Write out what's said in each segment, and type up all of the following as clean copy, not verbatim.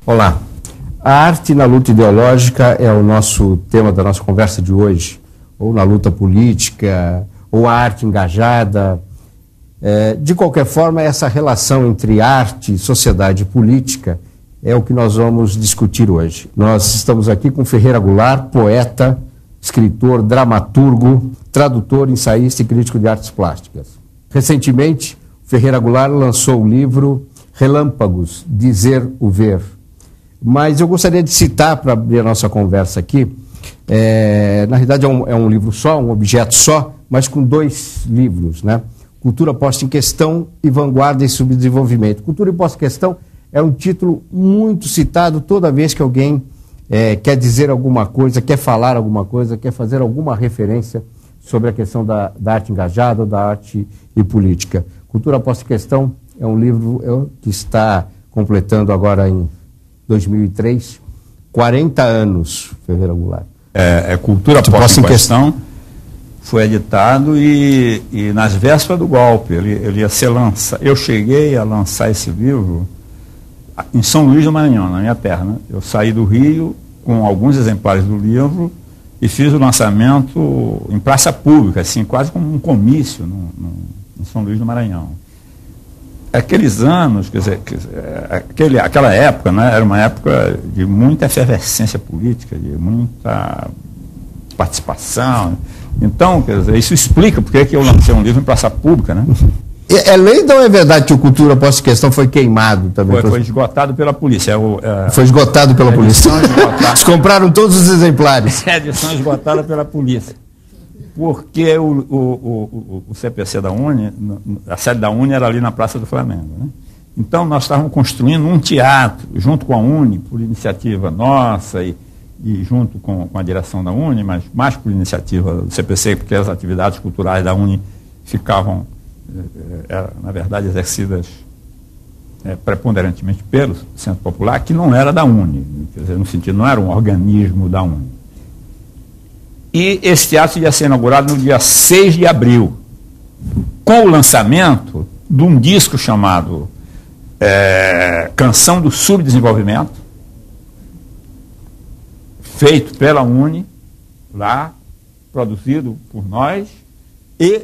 Olá. A arte na luta ideológica é o nosso tema da nossa conversa de hoje, ou na luta política, ou a arte engajada. De qualquer forma, essa relação entre arte, sociedade e política é o que nós vamos discutir hoje. Nós estamos aqui com Ferreira Goulart, poeta, escritor, dramaturgo, tradutor, ensaísta e crítico de artes plásticas. Recentemente, Ferreira Goulart lançou o livro Relâmpagos, Dizer o Ver. Mas eu gostaria de citar, para abrir a nossa conversa aqui, na realidade é um livro só, um objeto só, mas com dois livros, né? Cultura Posta em Questão e Vanguarda e Subdesenvolvimento. Cultura Posta em Questão é um título muito citado toda vez que alguém quer dizer alguma coisa, quer falar alguma coisa, quer fazer alguma referência sobre a questão da arte engajada, da arte e política. Cultura Posta em Questão é um livro que está completando agora em 2003, 40 anos, Ferreira Goulart. Cultura Posta em Questão foi editado e nas vésperas do golpe, ele ia ser lançado. Eu cheguei a lançar esse livro em São Luís do Maranhão, na minha terra, né? Eu saí do Rio com alguns exemplares do livro e fiz o lançamento em praça pública, assim, quase como um comício em São Luís do Maranhão. Aqueles anos, quer dizer, aquela época, né, era uma época de muita efervescência política, de muita participação. Então, quer dizer, isso explica porque que eu lancei um livro em praça pública, né? É lei ou é verdade que o Cultura Posta em Questão foi queimado também? Foi esgotado pela polícia. Foi esgotado pela polícia. Eles compraram todos os exemplares. É a edição esgotada pela polícia. Porque o CPC da Uni, a sede da Uni era ali na Praça do Flamengo, né? Então nós estávamos construindo um teatro junto com a Uni, por iniciativa nossa e junto com a direção da Uni, mas mais por iniciativa do CPC, porque as atividades culturais da Uni ficavam, na verdade, exercidas preponderantemente pelo Centro Popular, que não era da Uni, quer dizer, no sentido, não era um organismo da Uni. E esse teatro ia ser inaugurado no dia 6 de abril, com o lançamento de um disco chamado Canção do Subdesenvolvimento, feito pela Uni, lá, produzido por nós, e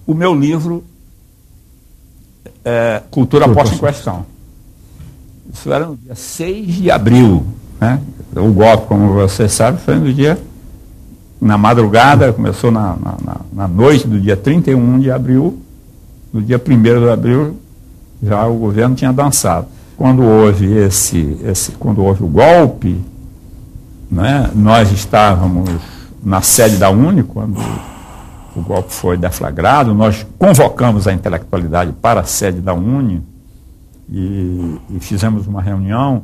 o meu livro Cultura Posta em Questão. Isso era no dia 6 de abril, né? O golpe, como você sabe, foi no dia... Na madrugada, começou na noite do dia 31 de abril, no dia 1º de abril, já o governo tinha dançado. Quando houve quando houve o golpe, né, nós estávamos na sede da Uni, quando o golpe foi deflagrado, nós convocamos a intelectualidade para a sede da Uni e fizemos uma reunião,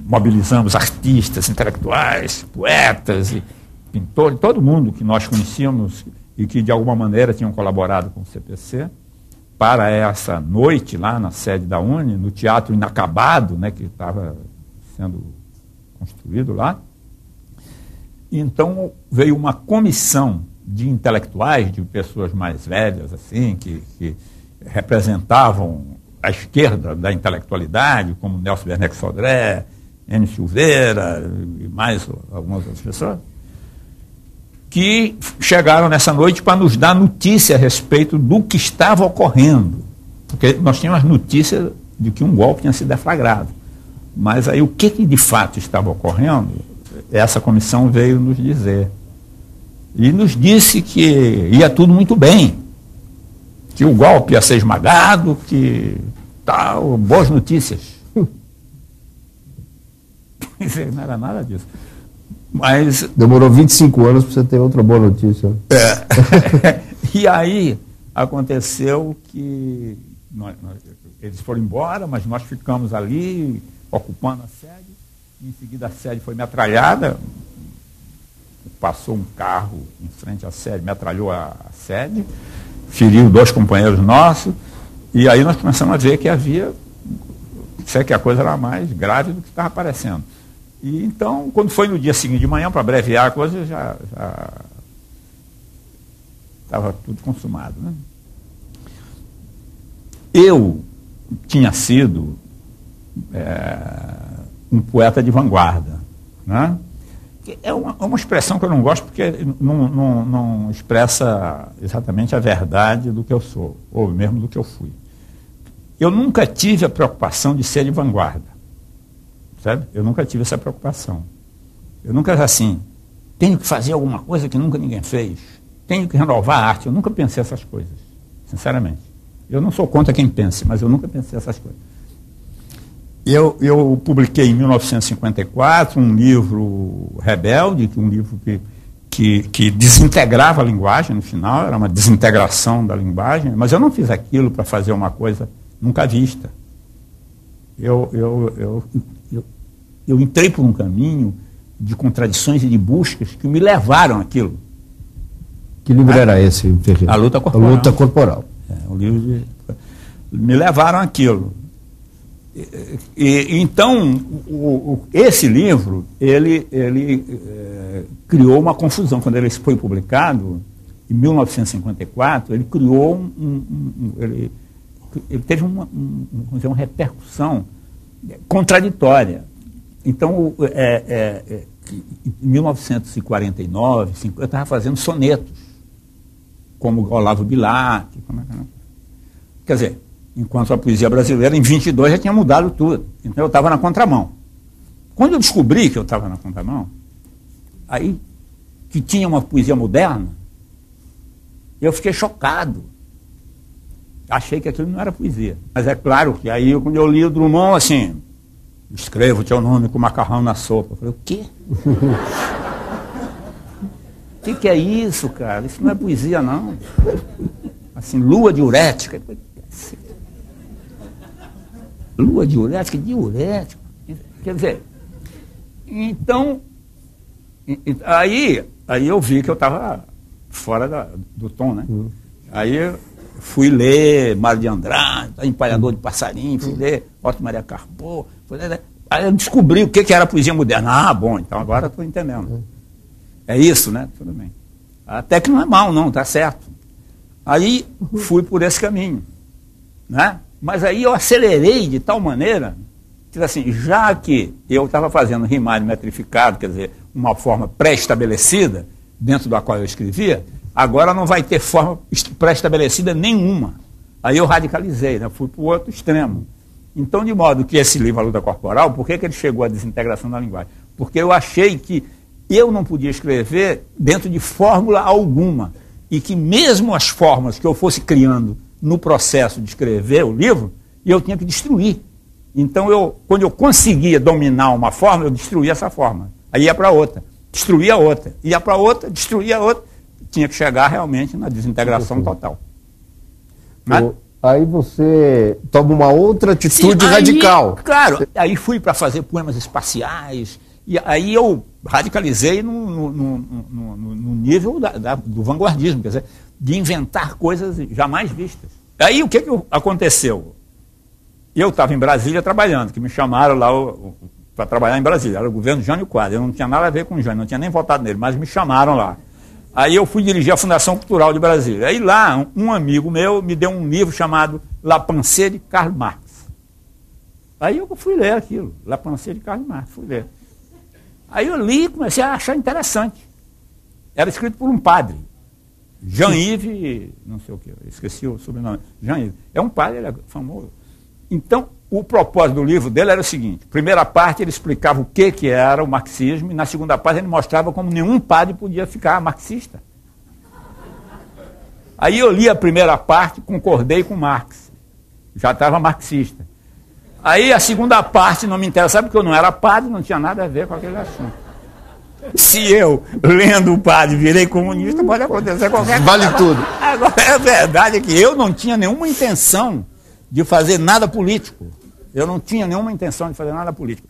mobilizamos artistas, intelectuais, poetas e pintores, todo mundo que nós conhecíamos e que de alguma maneira tinham colaborado com o CPC para essa noite lá na sede da Uni, no teatro inacabado, né, que estava sendo construído lá. Então veio uma comissão de intelectuais, de pessoas mais velhas, assim, que representavam a esquerda da intelectualidade, como Nelson Werneck Sodré, Enio Silveira e mais algumas outras pessoas, que chegaram nessa noite para nos dar notícia a respeito do que estava ocorrendo. Porque nós tínhamos notícias de que um golpe tinha sido deflagrado. Mas aí o que de fato estava ocorrendo, essa comissão veio nos dizer. E nos disse que ia tudo muito bem, que o golpe ia ser esmagado, que tal, boas notícias. Não era nada disso. Mas demorou 25 anos para você ter outra boa notícia. E aí aconteceu que eles foram embora, mas nós ficamos ali ocupando a sede. Em seguida a sede foi metralhada. Passou um carro em frente à sede, metralhou a sede, feriu 2 companheiros nossos. E aí nós começamos a ver que havia, sei que a coisa era mais grave do que estava aparecendo. E então, quando foi no dia seguinte de manhã, para abreviar a coisa, já estava tudo consumado, né? Eu tinha sido um poeta de vanguarda, né? É uma expressão que eu não gosto porque não expressa exatamente a verdade do que eu sou, ou mesmo do que eu fui. Eu nunca tive a preocupação de ser de vanguarda, sabe? Eu nunca tive essa preocupação. Eu nunca era assim, tenho que fazer alguma coisa que nunca ninguém fez, tenho que renovar a arte. Eu nunca pensei essas coisas, sinceramente. Eu não sou contra quem pense, mas eu nunca pensei essas coisas. Eu publiquei em 1954 um livro rebelde, um livro que desintegrava a linguagem no final, era uma desintegração da linguagem, mas eu não fiz aquilo para fazer uma coisa nunca vista. Eu entrei por um caminho de contradições e de buscas que me levaram àquilo. Que livro era esse, Ferreira? A Luta Corporal. A Luta Corporal. O livro me levaram àquilo. Então, esse livro, ele criou uma confusão. Quando ele foi publicado, em 1954, ele criou ele teve uma repercussão contraditória. Então, em 1949, 50, eu estava fazendo sonetos, como Olavo Bilac. Quer dizer, enquanto a poesia brasileira, em 22, já tinha mudado tudo. Então, eu estava na contramão. Quando eu descobri que eu estava na contramão, aí, que tinha uma poesia moderna, eu fiquei chocado. Achei que aquilo não era poesia. Mas é claro que aí, quando eu li o Drummond, assim, escreva o teu nome com macarrão na sopa. Eu falei, o quê? O que é isso, cara? Isso não é poesia, não. Assim, lua diurética. Lua diurética? Diurética? Quer dizer, então, aí eu vi que eu estava fora do tom, né? Aí eu fui ler Mário de Andrade, Empalhador de Passarinho, fui ler Otto Maria Carpo. Aí eu descobri o que era poesia moderna. Ah, bom, então agora estou entendendo. É isso, né? Tudo bem. Até que não é mal, não, tá certo. Aí fui por esse caminho, né? Mas aí eu acelerei de tal maneira que, assim, já que eu estava fazendo rimário metrificado, quer dizer, uma forma pré-estabelecida, dentro da qual eu escrevia, agora não vai ter forma pré-estabelecida nenhuma. Aí eu radicalizei, né? Fui para o outro extremo. Então, de modo que esse livro, A Luta Corporal, por que ele chegou à desintegração da linguagem? Porque eu achei que eu não podia escrever dentro de fórmula alguma. E que mesmo as formas que eu fosse criando no processo de escrever o livro, eu tinha que destruir. Então, quando eu conseguia dominar uma forma, eu destruía essa forma. Aí ia para outra, destruía a outra. Ia para outra, destruía a outra. Tinha que chegar realmente na desintegração total. Mas, aí você toma uma outra atitude radical. Claro, aí fui para fazer poemas espaciais, e aí eu radicalizei no nível do vanguardismo, quer dizer, de inventar coisas jamais vistas. Aí o que aconteceu? Eu estava em Brasília trabalhando, que me chamaram lá para trabalhar em Brasília, era o governo Jânio Quadros, eu não tinha nada a ver com o Jânio, não tinha nem votado nele, mas me chamaram lá. Aí eu fui dirigir a Fundação Cultural de Brasília. Aí lá, um amigo meu me deu um livro chamado La Pensée de Karl Marx. Aí eu fui ler aquilo, La Pensée de Karl Marx, fui ler. Aí eu li e comecei a achar interessante. Era escrito por um padre, Jean-Yves, não sei o que, esqueci o sobrenome, Jean-Yves. É um padre, ele é famoso. Então, o propósito do livro dele era o seguinte: primeira parte ele explicava o que era o marxismo, e na segunda parte ele mostrava como nenhum padre podia ficar marxista. Aí eu li a primeira parte, concordei com Marx, já estava marxista. Aí a segunda parte não me interessava, porque eu não era padre, não tinha nada a ver com aquele assunto. Se eu, lendo o padre, virei comunista, pode acontecer qualquer coisa. Vale tudo. Agora, a verdade é que eu não tinha nenhuma intenção de fazer nada político. Eu não tinha nenhuma intenção de fazer nada político.